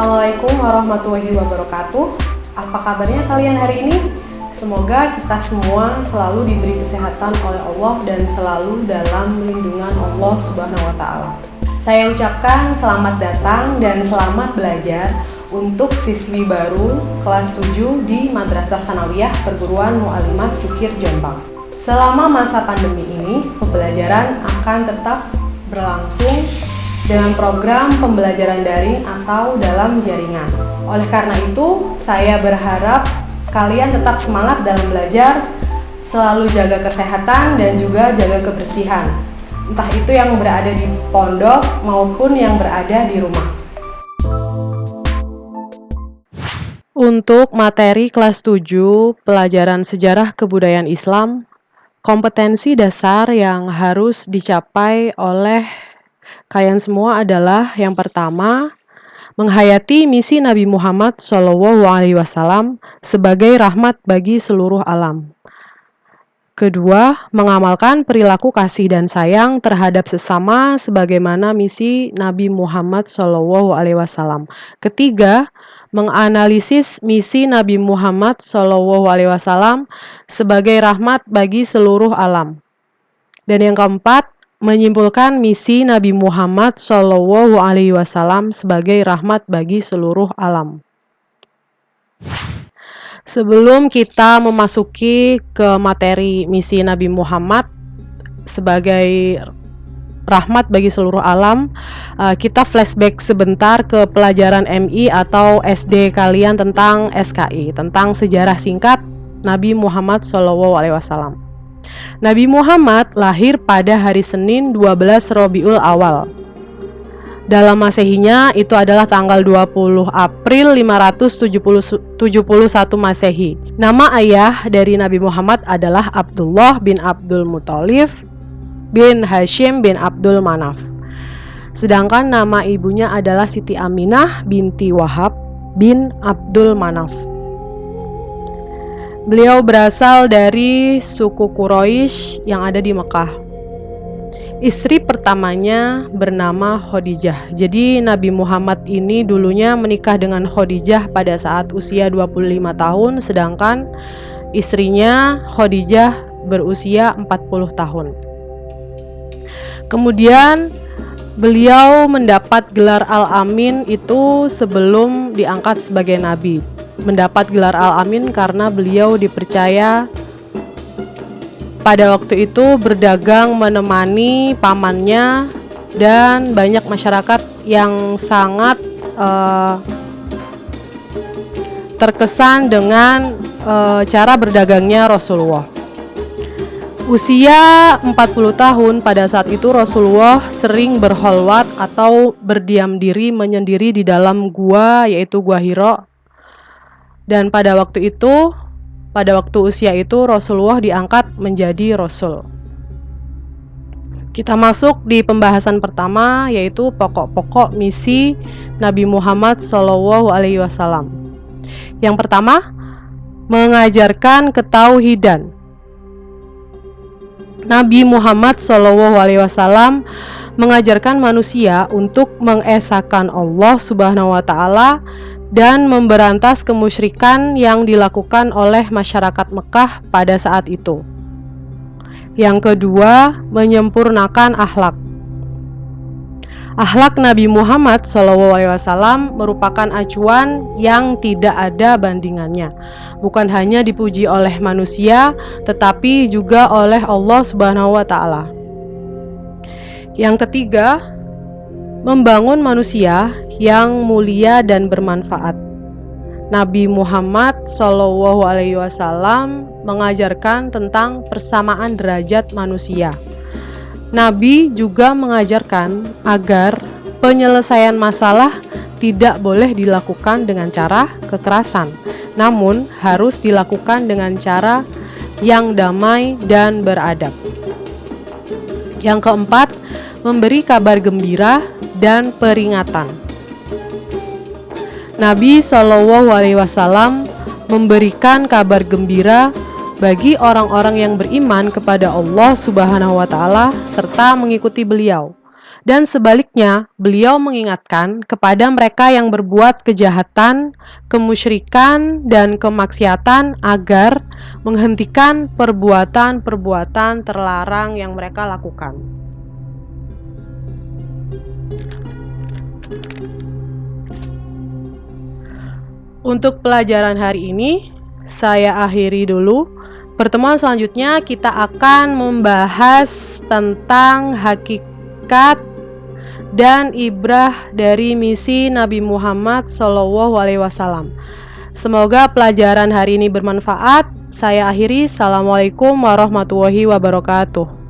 Assalamualaikum warahmatullahi wabarakatuh. Apa kabarnya kalian hari ini? Semoga kita semua selalu diberi kesehatan oleh Allah dan selalu dalam lindungan Allah Subhanahu wa Ta'ala. Saya ucapkan selamat datang dan selamat belajar untuk siswi baru kelas 7 di Madrasah Sanawiyah Perguruan Mu'alimat Cukir Jombang. Selama masa pandemi ini, pembelajaran akan tetap berlangsung dengan program pembelajaran daring atau dalam jaringan. Oleh karena itu, saya berharap kalian tetap semangat dalam belajar, selalu jaga kesehatan dan juga jaga kebersihan. Entah itu yang berada di pondok maupun yang berada di rumah. Untuk materi kelas 7, pelajaran sejarah kebudayaan Islam, kompetensi dasar yang harus dicapai oleh kalian semua adalah yang pertama, menghayati misi Nabi Muhammad SAW sebagai rahmat bagi seluruh alam. Kedua, mengamalkan perilaku kasih dan sayang terhadap sesama sebagaimana misi Nabi Muhammad SAW. Ketiga, menganalisis misi Nabi Muhammad SAW sebagai rahmat bagi seluruh alam. Dan yang keempat, menyimpulkan misi Nabi Muhammad SAW sebagai rahmat bagi seluruh alam. Sebelum kita memasuki ke materi misi Nabi Muhammad sebagai rahmat bagi seluruh alam, kita flashback sebentar ke pelajaran MI atau SD kalian tentang SKI, tentang sejarah singkat Nabi Muhammad SAW. Nabi Muhammad lahir pada hari Senin 12 Rabiul Awal. Dalam Masehinya itu adalah tanggal 20 April 571 Masehi. Nama ayah dari Nabi Muhammad adalah Abdullah bin Abdul Muthalib bin Hashim bin Abdul Manaf. Sedangkan nama ibunya adalah Siti Aminah binti Wahab bin Abdul Manaf. Beliau berasal dari suku Quraisy yang ada di Mekah. Istri pertamanya bernama Khadijah. Jadi Nabi Muhammad ini dulunya menikah dengan Khadijah pada saat usia 25 tahun, sedangkan istrinya Khadijah berusia 40 tahun. Kemudian beliau mendapat gelar Al-Amin itu sebelum diangkat sebagai nabi. Mendapat gelar Al-Amin karena beliau dipercaya pada waktu itu berdagang menemani pamannya dan banyak masyarakat yang sangat terkesan dengan cara berdagangnya Rasulullah. Usia 40 tahun pada saat itu Rasulullah sering berkholwat atau berdiam diri menyendiri di dalam gua, yaitu Gua Hira. Dan pada waktu usia itu Rasulullah diangkat menjadi Rasul. Kita masuk di pembahasan pertama, yaitu pokok-pokok misi Nabi Muhammad SAW. Yang pertama, mengajarkan ketauhidan. Nabi Muhammad SAW mengajarkan manusia untuk mengesahkan Allah Subhanahu wa Ta'ala dan memberantas kemusyrikan yang dilakukan oleh masyarakat Mekah pada saat itu. Yang kedua, menyempurnakan akhlak. Akhlak Nabi Muhammad SAW merupakan acuan yang tidak ada bandingannya. Bukan hanya dipuji oleh manusia, tetapi juga oleh Allah Subhanahu wa Ta'ala. Yang ketiga, membangun manusia yang mulia dan bermanfaat. Nabi Muhammad SAW mengajarkan tentang persamaan derajat manusia. Nabi juga mengajarkan agar penyelesaian masalah tidak boleh dilakukan dengan cara kekerasan, namun harus dilakukan dengan cara yang damai dan beradab. Yang keempat, memberi kabar gembira dan peringatan. Nabi SAW memberikan kabar gembira bagi orang-orang yang beriman kepada Allah Subhanahu wa Ta'ala serta mengikuti beliau. Dan sebaliknya, beliau mengingatkan kepada mereka yang berbuat kejahatan, kemusyrikan, dan kemaksiatan agar menghentikan perbuatan-perbuatan terlarang yang mereka lakukan. Untuk pelajaran hari ini, saya akhiri dulu. Pertemuan selanjutnya kita akan membahas tentang hakikat dan ibrah dari misi Nabi Muhammad SAW. Semoga pelajaran hari ini bermanfaat. Saya akhiri. Assalamualaikum warahmatullahi wabarakatuh.